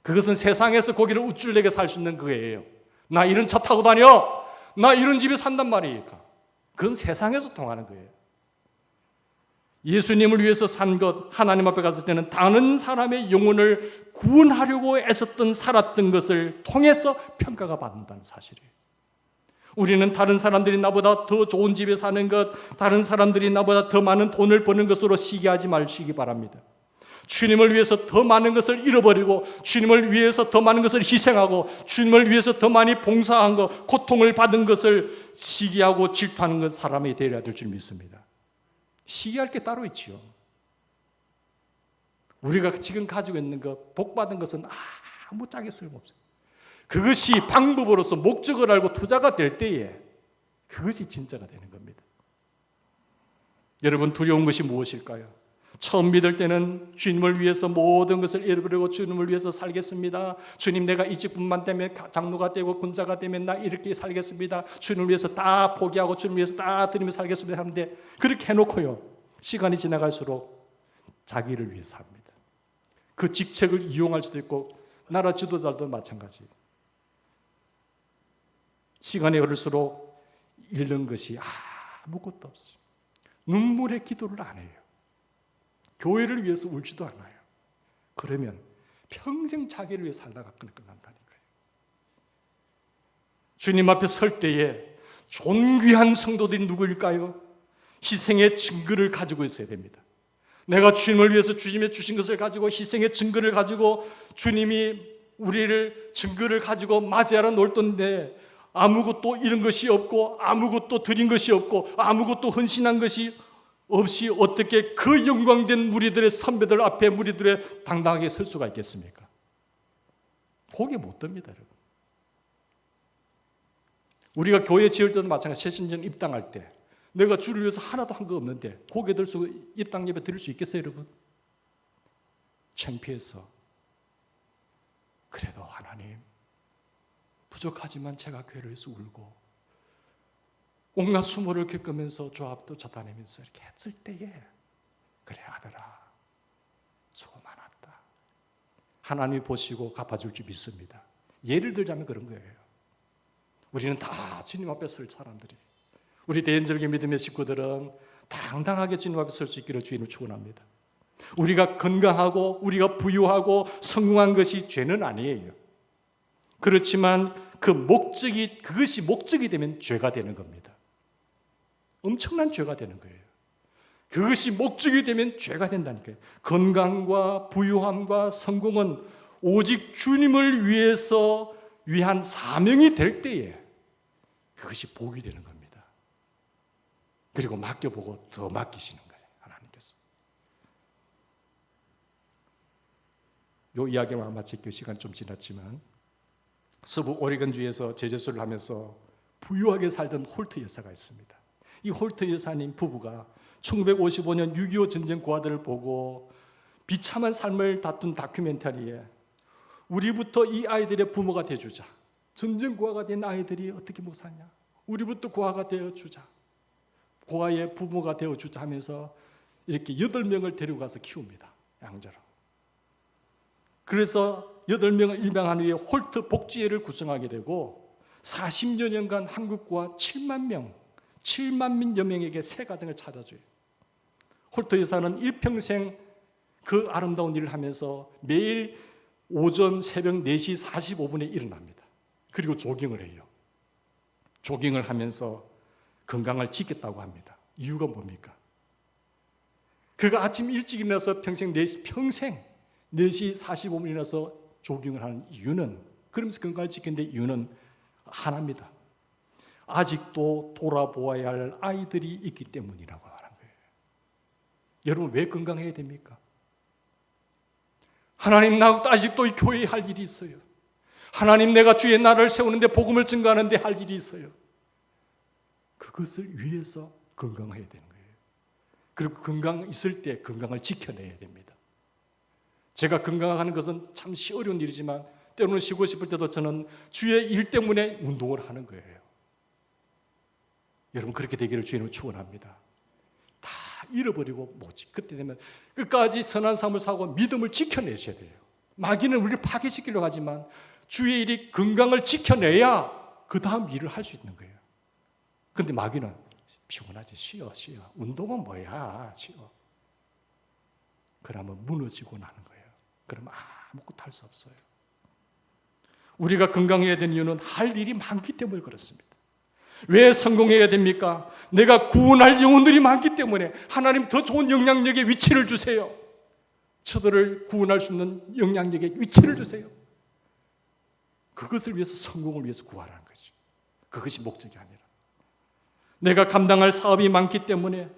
S1: 그것은 세상에서 고기를 우쭐내게 살 수 있는 거예요. 나 이런 차 타고 다녀, 나 이런 집에 산단 말이니까. 그건 세상에서 통하는 거예요. 예수님을 위해서 산 것, 하나님 앞에 갔을 때는 다른 사람의 영혼을 구원하려고 애썼던 살았던 것을 통해서 평가가 받는다는 사실이에요. 우리는 다른 사람들이 나보다 더 좋은 집에 사는 것, 다른 사람들이 나보다 더 많은 돈을 버는 것으로 시기하지 마시기 바랍니다. 주님을 위해서 더 많은 것을 잃어버리고, 주님을 위해서 더 많은 것을 희생하고, 주님을 위해서 더 많이 봉사한 것, 고통을 받은 것을 시기하고 질투하는 것 사람이 되어야 될 줄 믿습니다. 시기할 게 따로 있지요. 우리가 지금 가지고 있는 것, 복받은 것은 아무 짝에 쓸모없어요. 그것이 방법으로서 목적을 알고 투자가 될 때에 그것이 진짜가 되는 겁니다. 여러분, 두려운 것이 무엇일까요? 처음 믿을 때는 주님을 위해서 모든 것을 잃어버리고 주님을 위해서 살겠습니다. 주님, 내가 이 직분만 되면 장로가 되고 군사가 되면 나 이렇게 살겠습니다. 주님을 위해서 다 포기하고 주님을 위해서 다 드리며 살겠습니다 하는데, 그렇게 해놓고요, 시간이 지나갈수록 자기를 위해서 합니다. 그 직책을 이용할 수도 있고 나라 지도자들도 마찬가지예요. 시간이 흐를수록 잃는 것이 아무것도 없어요. 눈물의 기도를 안 해요. 교회를 위해서 울지도 않아요. 그러면 평생 자기를 위해 살다가 끝난다니까요. 주님 앞에 설 때에 존귀한 성도들이 누구일까요? 희생의 증거를 가지고 있어야 됩니다. 내가 주님을 위해서 주님의 주신 것을 가지고 희생의 증거를 가지고 주님이 우리를 증거를 가지고 맞이하러 놀던데, 아무것도 잃은 것이 없고 아무것도 드린 것이 없고 아무것도 헌신한 것이 없이 어떻게 그 영광된 무리들의 선배들 앞에 무리들의 당당하게 설 수가 있겠습니까? 고개 못 듭니다, 여러분. 우리가 교회 지을 때도 마찬가지. 새신전 입당할 때 내가 주를 위해서 하나도 한 거 없는데 고개 들 수, 이 땅 예배 드릴 수 있겠어요, 여러분? 창피해서. 그래도 하나님, 부족하지만 제가 교회를 위해서 울고 온갖 수모를 겪으면서 조합도 쫓아내면서 이렇게 했을 때에, 그래 아들아, 수고 많았다, 하나님이 보시고 갚아줄 줄 믿습니다. 예를 들자면 그런 거예요. 우리는 다 주님 앞에 설 사람들이, 우리 대연절개 믿음의 식구들은 당당하게 주님 앞에 설 수 있기를 주님을 축원합니다. 우리가 건강하고 우리가 부유하고 성공한 것이 죄는 아니에요. 그렇지만 그것이 목적이 되면 죄가 되는 겁니다. 엄청난 죄가 되는 거예요. 그것이 목적이 되면 죄가 된다니까요. 건강과 부유함과 성공은 오직 주님을 위해서 위한 사명이 될 때에 그것이 복이 되는 겁니다. 그리고 맡겨보고 더 맡기시는 거예요, 하나님께서. 이 이야기만 마칠게요. 시간 좀 지났지만, 서부 오레곤주에서 제재수를 하면서 부유하게 살던 홀트 여사가 있습니다. 이 홀트 여사님 부부가 1955년 6.25 전쟁 고아들을 보고 비참한 삶을 다툰 다큐멘터리에 우리부터 이 아이들의 부모가 되어주자. 전쟁 고아가 된 아이들이 어떻게 못 사냐. 우리부터 고아가 되어주자. 고아의 부모가 되어주자 하면서 이렇게 8명을 데리고 가서 키웁니다. 양자로. 그래서 8명을 입양한 후에 홀트 복지회를 구성하게 되고 40여 년간 한국과 7만여 명에게 새 가정을 찾아줘요. 홀트 여사는 일평생 그 아름다운 일을 하면서 매일 오전 새벽 4시 45분에 일어납니다. 그리고 조깅을 해요. 조깅을 하면서 건강을 지켰다고 합니다. 이유가 뭡니까? 그가 아침 일찍 일어나서 평생 4시 45분에 일어나서 조깅을 하는 이유는, 그러면서 건강을 지키는데 이유는 하나입니다. 아직도 돌아보아야 할 아이들이 있기 때문이라고 말한 거예요. 여러분, 왜 건강해야 됩니까? 하나님, 나도 아직도 이 교회에 할 일이 있어요. 하나님, 내가 주의 나라를 세우는데 복음을 증거하는데 할 일이 있어요. 그것을 위해서 건강해야 되는 거예요. 그리고 건강 있을 때 건강을 지켜내야 됩니다. 제가 건강하는 것은 참 어려운 일이지만 때로는 쉬고 싶을 때도 저는 주의 일 때문에 운동을 하는 거예요. 여러분, 그렇게 되기를 주님을 축원합니다. 다 잃어버리고 그때 되면 끝까지 선한 삶을 사고 믿음을 지켜내셔야 돼요. 마귀는 우리를 파괴시키려고 하지만 주의 일이 건강을 지켜내야 그 다음 일을 할 수 있는 거예요. 그런데 마귀는 피곤하지, 쉬어. 운동은 뭐야, 쉬어. 그러면 무너지고 나는 거예요. 그러면 아무것도 할 수 없어요. 우리가 건강해야 되는 이유는 할 일이 많기 때문에 그렇습니다. 왜 성공해야 됩니까? 내가 구원할 영혼들이 많기 때문에 하나님 더 좋은 영향력의 위치를 주세요. 저들을 구원할 수 있는 영향력의 위치를 주세요. 그것을 위해서, 성공을 위해서 구하라는 거죠. 그것이 목적이 아니라 내가 감당할 사업이 많기 때문에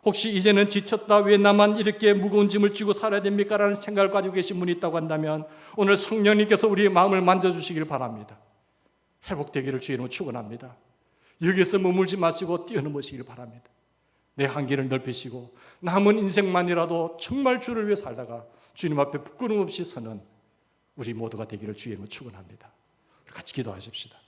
S1: 혹시 이제는 지쳤다, 왜 나만 이렇게 무거운 짐을 지고 살아야 됩니까? 라는 생각을 가지고 계신 분이 있다고 한다면 오늘 성령님께서 우리의 마음을 만져주시길 바랍니다. 회복되기를 주의 이름으로 축원합니다. 여기서 머물지 마시고 뛰어넘으시길 바랍니다. 내 한계를 넓히시고 남은 인생만이라도 정말 주를 위해 살다가 주님 앞에 부끄러움 없이 서는 우리 모두가 되기를 주의 이름으로 축원합니다. 같이 기도하십시다.